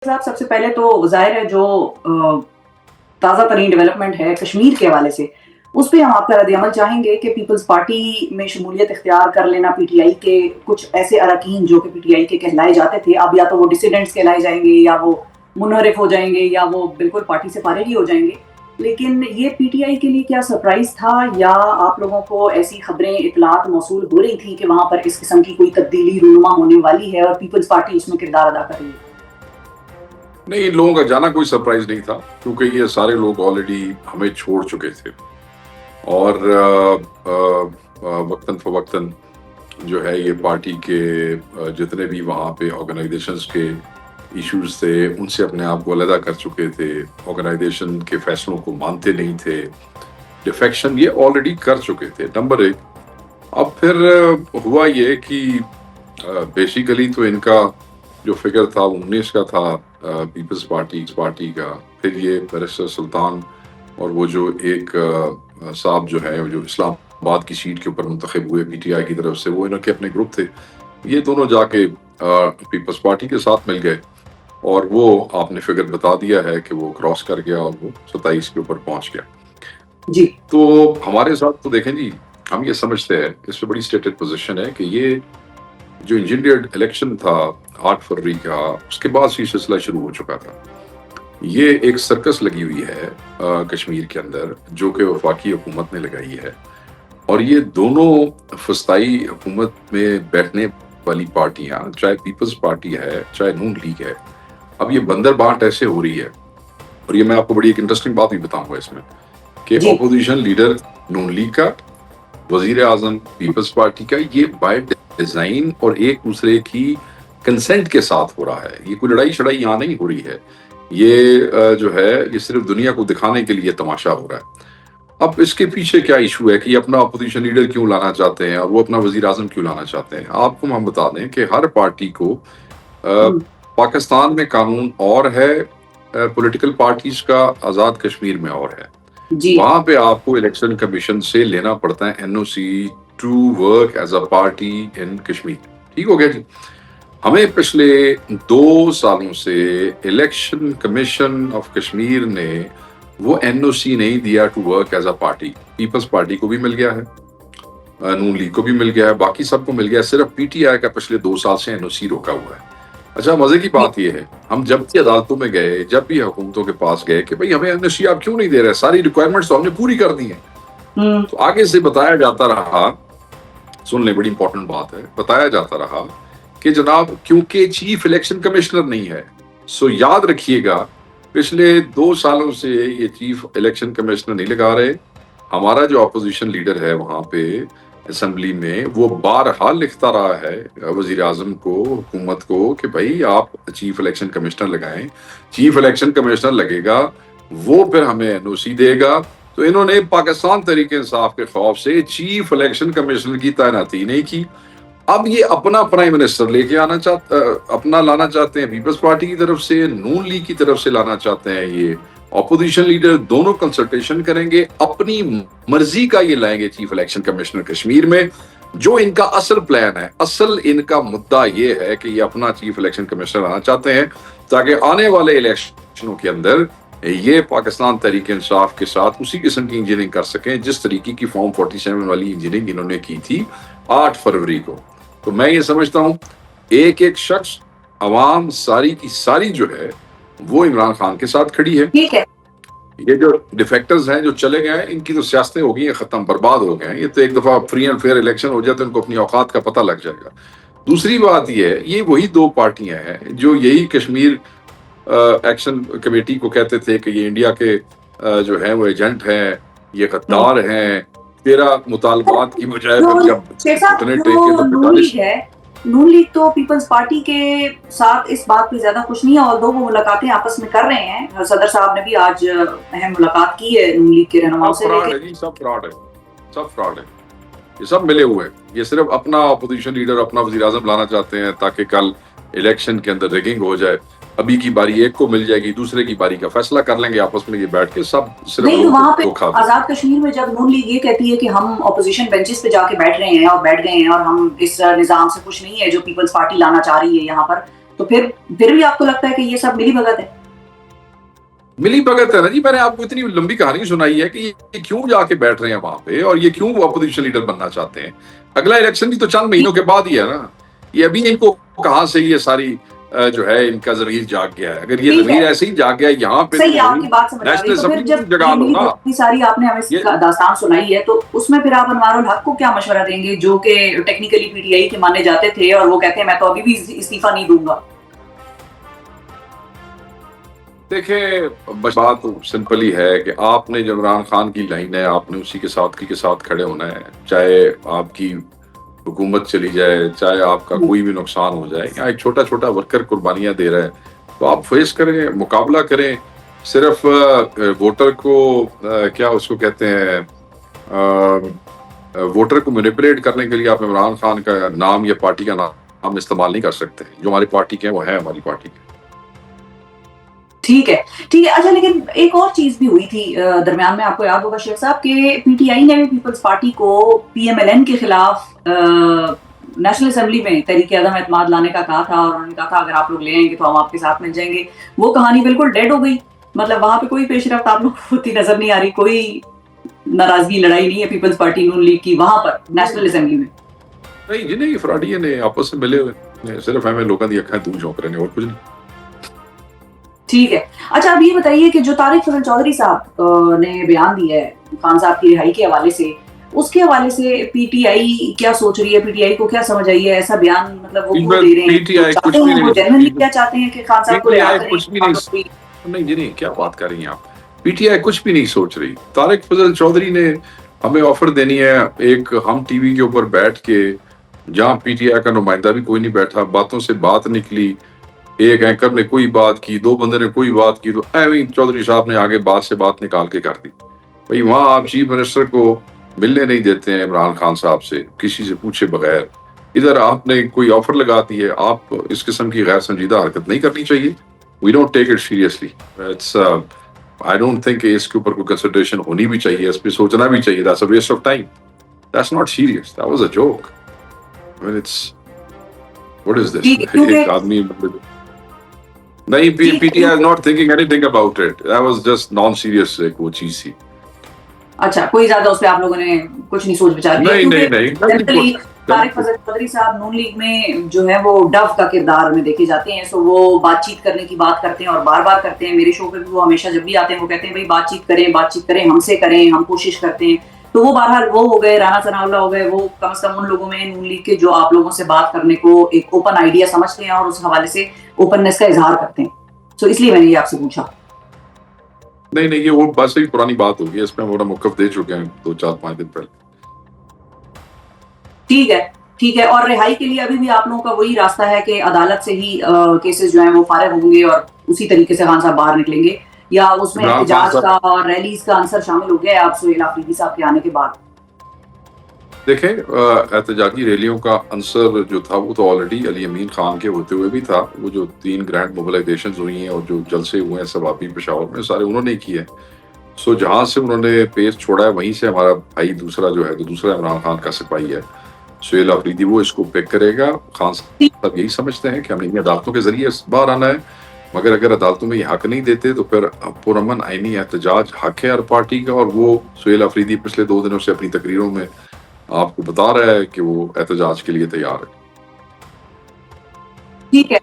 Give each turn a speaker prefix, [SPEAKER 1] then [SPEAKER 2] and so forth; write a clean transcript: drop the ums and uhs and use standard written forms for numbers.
[SPEAKER 1] साहब, सबसे पहले तो ज़ाहिर है जो ताज़ा तरीन डेवलपमेंट है कश्मीर के हवाले से, उस पे हम आपका रद्द-ए-अमल चाहेंगे कि पीपल्स पार्टी में शमूलियत इख्तियार कर लेना पीटीआई के कुछ ऐसे अरकान जो कि पीटीआई के कहलाए जाते थे, अब या तो वो डिसिडेंट्स कहलाए जाएँगे या वो मुनहरिफ हो जाएँगे या वो बिल्कुल पार्टी से फारिग ही हो जाएँगे। लेकिन ये पीटीआई के लिए क्या सरप्राइज़ था या आप लोगों को ऐसी खबरें, इत्तलात मौसूल हो रही थी कि वहाँ पर इस किस्म की कोई तब्दीली रूनुमा होने वाली है और पीपल्स पार्टी उसमें किरदार अदा कर रही है?
[SPEAKER 2] नहीं, इन लोगों का जाना कोई सरप्राइज नहीं था क्योंकि ये सारे लोग ऑलरेडी हमें छोड़ चुके थे और वक्तन फवक्तन जो है ये पार्टी के जितने भी वहाँ पे ऑर्गेनाइजेशंस के इश्यूज थे उनसे अपने आप को अलग कर चुके थे, ऑर्गेनाइजेशन के फैसलों को मानते नहीं थे, डिफेक्शन ये ऑलरेडी कर चुके थे। नंबर एक, अब फिर हुआ ये कि बेसिकली तो इनका जो फिगर था 19 का था पीपल्स पार्टी का, फिर ये बैरिस्टर सुल्तान और वो जो एक साहब जो है जो इस्लामाबाद की सीट के ऊपर मुंतखब हुए पीटीआई की तरफ से, वो इनके अपने ग्रुप थे, ये दोनों जाके पीपल्स पार्टी के साथ मिल गए और वो आपने फिगर बता दिया है कि वो क्रॉस कर गया और वो 27 के ऊपर पहुंच गया
[SPEAKER 1] जी।
[SPEAKER 2] तो हमारे साथ तो देखें जी, हम ये समझते हैं, इस पर बड़ी स्टेटेड पोजीशन है कि ये जो इंजीनियर्ड इलेक्शन था 8 फरवरी का, उसके बाद से सिलसिला शुरू हो चुका था। ये एक सर्कस लगी हुई है कश्मीर के अंदर जो कि वफाकी हुकूमत ने लगाई है और ये दोनों फस्ताई हुकूमत में बैठने वाली पार्टियां, चाहे पीपल्स पार्टी है चाहे नून लीग है, अब ये बंदर बांट ऐसे हो रही है। और ये मैं आपको बड़ी एक इंटरेस्टिंग बात भी बताऊंगा इसमें कि ऑपोजिशन लीडर नून लीग का, वजीर आजम पीपल्स पार्टी का, ये बाय डिजाइन और एक दूसरे की कंसेंट के साथ हो रहा है। ये कोई लड़ाई शड़ाई यहाँ नहीं हो रही है, ये जो है ये सिर्फ दुनिया को दिखाने के लिए तमाशा हो रहा है। अब इसके पीछे क्या इशू है कि अपना अपोजिशन लीडर क्यों लाना चाहते हैं और वो अपना वजीर आजम क्यों लाना चाहते हैं? आपको हम बता दें कि हर पार्टी को पाकिस्तान में कानून और है, पॉलिटिकल पार्टीज का आजाद कश्मीर में और है। वहां पे आपको इलेक्शन कमीशन से लेना पड़ता है NOC to work as a party in Kashmir. ठीक हो गया जी। हमें पिछले 2 सालों से इलेक्शन कमीशन ऑफ कश्मीर ने वो एनओसी नहीं दिया to work as a party. People's party को भी मिल गया है, नून लीग को भी मिल गया है, बाकी सबको मिल गया है, सिर्फ पीटीआई का पिछले 2 साल से एनओसी रोका हुआ है। अच्छा, मजे की बात यह है, हम जब भी अदालतों में गए, जब भी हुकूमतों के पास गए कि भाई हमें एनओसी आप क्यों नहीं दे रहे, सारी रिक्वायरमेंट्स तो हमने पूरी कर दी है, तो आगे से बताया जाता रहा, सुन ले बड़ी इंपॉर्टेंट बात है, बताया जाता रहा कि जनाब क्योंकि चीफ इलेक्शन कमिश्नर नहीं है, सो याद रखिएगा पिछले 2 सालों से ये चीफ इलेक्शन कमिश्नर नहीं लगा रहे। हमारा जो अपोजिशन लीडर है वहां पे असेंबली में, वो बारहा लिखता रहा है वजीर आजम को, हुकूमत को कि भाई आप चीफ इलेक्शन कमिश्नर लगाएं, चीफ इलेक्शन कमिश्नर लगेगा वो फिर हमें एनओसी देगा। तो इन्होंने पाकिस्तान तहरीक इंसाफ के खौफ से चीफ इलेक्शन कमिश्नर की तैनाती नहीं की। अब ये अपना प्राइम मिनिस्टर लेके अपना लाना चाहते हैं, पीपल्स पार्टी की तरफ से, नून लीग की तरफ से लाना चाहते हैं। ये ऑपोजिशन लीडर दोनों कंसल्टेशन करेंगे, अपनी मर्जी का ये लाएंगे चीफ इलेक्शन कमिश्नर कश्मीर में। जो इनका असल प्लान है, असल इनका मुद्दा ये है कि ये अपना चीफ इलेक्शन कमिश्नर लाना चाहते हैं ताकि आने वाले इलेक्शनों के अंदर ये पाकिस्तान तहरीक इंसाफ के साथ उसी किस्म की इंजीनियरिंग कर सकें जिस तरीके की फॉर्म 47 वाली इंजीनियरिंग इन्होंने की थी 8 फरवरी को। तो मैं ये समझता हूं एक एक शख्स, अवाम सारी की सारी जो है वो इमरान खान के साथ खड़ी है।
[SPEAKER 1] ठीक है।
[SPEAKER 2] ये जो डिफेक्टर्स हैं जो चले गए हैं, इनकी तो सियासतें हो गई हैं खत्म, बर्बाद हो गए हैं। ये तो एक दफा फ्री एंड फेयर इलेक्शन हो जाए तो इनको अपनी औकात का पता लग जाएगा। दूसरी बात ये है, ये वही 2 पार्टियां हैं जो यही कश्मीर एक्शन कमेटी को कहते थे कि ये इंडिया के जो है वो एजेंट हैं, ये गद्दार हैं, तेरा मुतालबात की बजाय
[SPEAKER 1] नून लीग तो पीपल्स पार्टी के साथ इस बात पे ज्यादा खुश नहीं है, और वो मुलाकातें आपस में कर रहे हैं। सदर साहब ने भी आज अहम मुलाकात की है नून लीग के रहनुमाओं से।
[SPEAKER 2] सब फ्रॉड है, ये सब मिले हुए हैं। ये सिर्फ अपना अपोजिशन लीडर, अपना वजीर आजम लाना चाहते हैं ताकि कल इलेक्शन के अंदर रिगिंग हो जाए। अभी की बारी एक को मिल जाएगी, दूसरे की बारी का फैसला कर लेंगे आपस में ये बैठ के, सब सिर्फ
[SPEAKER 1] नहीं। तो वहाँ पे आजाद कश्मीर में जब नून लीग ये कहती है कि हम ऑपोजिशन बेंचेस पे जाके बैठ रहे हैं और बैठ गए हैं और हम इस निजाम से खुश नहीं है जो पीपल्स पार्टी लाना चाह रही है यहाँ पर, तो फिर भी आपको लगता है कि ये सब मिली भगत है?
[SPEAKER 2] मिली भगत है ना जी। मैंने आपको इतनी लंबी कहानी सुनाई है कि ये क्यों जाके बैठ रहे हैं वहां पे और ये क्यों अपोजिशन लीडर बनना चाहते हैं। अगला इलेक्शन भी तो चंद महीनों के बाद ही है ना। ये अभी इनको कहां से ये सारी जो है इनका जमीर जाग गया है। अगर ये
[SPEAKER 1] ठीक
[SPEAKER 2] जमीर
[SPEAKER 1] है,
[SPEAKER 2] ऐसे ही जाग गया यहाँ पे
[SPEAKER 1] सही
[SPEAKER 2] तो
[SPEAKER 1] है, आपकी बात समझ आ गई।
[SPEAKER 2] नेशनल
[SPEAKER 1] तो फिर
[SPEAKER 2] असेंबली
[SPEAKER 1] जब
[SPEAKER 2] में जगा
[SPEAKER 1] ये
[SPEAKER 2] लो ना
[SPEAKER 1] इतनी सारी आपने हमें
[SPEAKER 2] ये।
[SPEAKER 1] दास्तान सुनाई है, तो उसमें फिर आप अनवारुल हक को क्या मशवरा देंगे, जो कि टेक्निकली पीटीआई के माने जाते थे और वो कहते हैं मैं तो अभी भी इस्तीफा नहीं दूंगा?
[SPEAKER 2] देखिए, बस बात सिंपल ही है कि आपने जो इमरान खान की लाइन है आपने उसी के साथ खड़े होना है। चाहे आपकी हुकूमत चली जाए, चाहे आपका कोई भी नुकसान हो जाए, यहाँ एक छोटा छोटा वर्कर कुर्बानियां दे रहा है तो आप फेस करें, मुकाबला करें। सिर्फ वोटर को क्या उसको कहते हैं, वोटर को मैनिपुलेट करने के लिए आप इमरान खान का नाम या पार्टी का नाम इस्तेमाल नहीं कर सकते। जो हमारी पार्टी के हैं वो है हमारी पार्टी के।
[SPEAKER 1] ठीक है, ठीक है। अच्छा, लेकिन एक और चीज भी हुई थी दरमियान में, आपको याद होगा शेख साहब, के पीटीआई ने भी पीपल्स पार्टी को पीएमएलएन के खिलाफ नेशनल असेंबली में तहरीक अदम एतमाद लाने का कहा था, और उन्होंने कहा था अगर आप लोग ले आएंगे तो हम आपके साथ मिल जाएंगे। वो कहानी बिल्कुल डेड हो गई। मतलब वहां पे कोई पेशरफ्त आप लोग को होती नजर नहीं आ रही, कोई नाराजगी लड़ाई नहीं है पीपल्स पार्टी नून लीग की वहां पर नेशनल असेंबली में।
[SPEAKER 2] नहीं जी, नहीं, फराडिये ने आपस में मिले हुए ने, सिर्फ हमें लोगों की अखां दूर झोंक रहे हैं और कुछ नहीं।
[SPEAKER 1] ठीक है। अच्छा, अब ये बताइए कि जो तारिक फजल चौधरी साहब ने बयान दिया है खान साहब की रिहाई के हवाले से, उसके हवाले से पीटीआई क्या सोच रही है? पीटीआई को क्या समझ आई है ऐसा बयान? मतलब वो क्यों दे रहे हैं?
[SPEAKER 2] पीटीआई
[SPEAKER 1] चाहते
[SPEAKER 2] कुछ भी
[SPEAKER 1] हैं, वो
[SPEAKER 2] नहीं,
[SPEAKER 1] जेन्युइनली क्या चाहते हैं कि खान साहब को रिहा
[SPEAKER 2] पीटीआई कुछ भी नहीं, नहीं जी, नहीं, क्या बात कर रही हैं आप। पीटीआई कुछ भी नहीं सोच रही। तारिक फजल चौधरी ने हमें ऑफर देनी है एक, हम टीवी के ऊपर बैठ के, जहां पीटीआई का नुमाइंदा भी कोई नहीं बैठा, बातों से बात निकली, एक एंकर ने कोई बात की, दो बंदे ने कोई बात की, तो ऐਵੇਂ चौधरी साहब ने आगे बात से बात निकाल के कर दी। भाई वहां आप चीफ मिनिस्टर को मिलने नहीं देते हैं इमरान खान साहब से किसी से पूछे बगैर। इधर आपने कोई ऑफर लगा दी है। आप इस किस्म की गैर संजीदा हरकत नहीं करनी चाहिए। We don't take it seriously. It's I don't think इसके ऊपर कोई कंसिडरेशन होनी भी चाहिए, इस पे सोचना भी चाहिए। That's a waste of time. That's not serious, that was a joke. I mean it's, what is this? एक आदमी नहीं, PTI is not thinking anything about it. That was just non serious एक वो चीज थी।
[SPEAKER 1] अच्छा, कोई ज्यादा उस पे आप लोगों ने कुछ नहीं सोच विचार किया?
[SPEAKER 2] नहीं,
[SPEAKER 1] तारिक फजल चौधरी साहब नून लीग में जो है वो डव का किरदार में देखे जाते हैं। सो वो बातचीत करने की बात करते हैं और बार बार करते हैं। मेरे शो पे भी वो हमेशा जब भी आते हैं वो कहते हैं भाई बातचीत करें, हमसे करें, हम कोशिश करते हैं। तो वो बहरहाल वो हो गए, राना सनाउल्ला हो गए, वो कम से कम उन लोगों में नून लीग के जो आप लोगों से बात करने को एक ओपन आइडिया समझते हैं और उस हवाले से ओपननेस का इजहार करते हैं। सो इसलिए मैंने ये आपसे पूछा।
[SPEAKER 2] नहीं, ये वो बस ही पुरानी बात होगी। इसमें हम मौक़िफ़ दे चुके हैं 2-4-5 दिन पहले।
[SPEAKER 1] ठीक है। और रिहाई के लिए अभी भी आप लोगों का वही रास्ता है कि अदालत से ही केसेस जो हैं वो फारिग होंगे और उसी तरीके से खान साहब बाहर निकलेंगे, या उसमें एहतजाज का और रैलीज का आंसर शामिल हो गया है आप सुहेल आफरीदी साहब के आने के बाद?
[SPEAKER 2] देखें, एहतजाजी रैलियों का आंसर जो था वो तो ऑलरेडी अली अमीन खान के होते हुए भी था। वो जो 3 ग्रैंड मोबिलाइजेशन हुई हैं और जो जलसे हुए हैं सवाबी पेशावर में, सारे उन्होंने किए। सो जहां से उन्होंने पेस छोड़ा है वहीं से हमारा भाई दूसरा जो है, तो दूसरा इमरान खान का सिपाही है सुहेल आफरीदी, वो इसको पिक करेगा। खान साहब यही समझते हैं कि हमें अदालतों के जरिए बाहर आना है, मगर अगर अदालतों में ये हक नहीं देते तो फिर पुरअमन आईनी एहतजाज हक है हर पार्टी का। और वो सुहेल आफरीदी पिछले 2 दिनों से अपनी तकरीरों में आपको बता रहा है कि वो एहतजाज के लिए तैयार है।
[SPEAKER 1] ठीक है।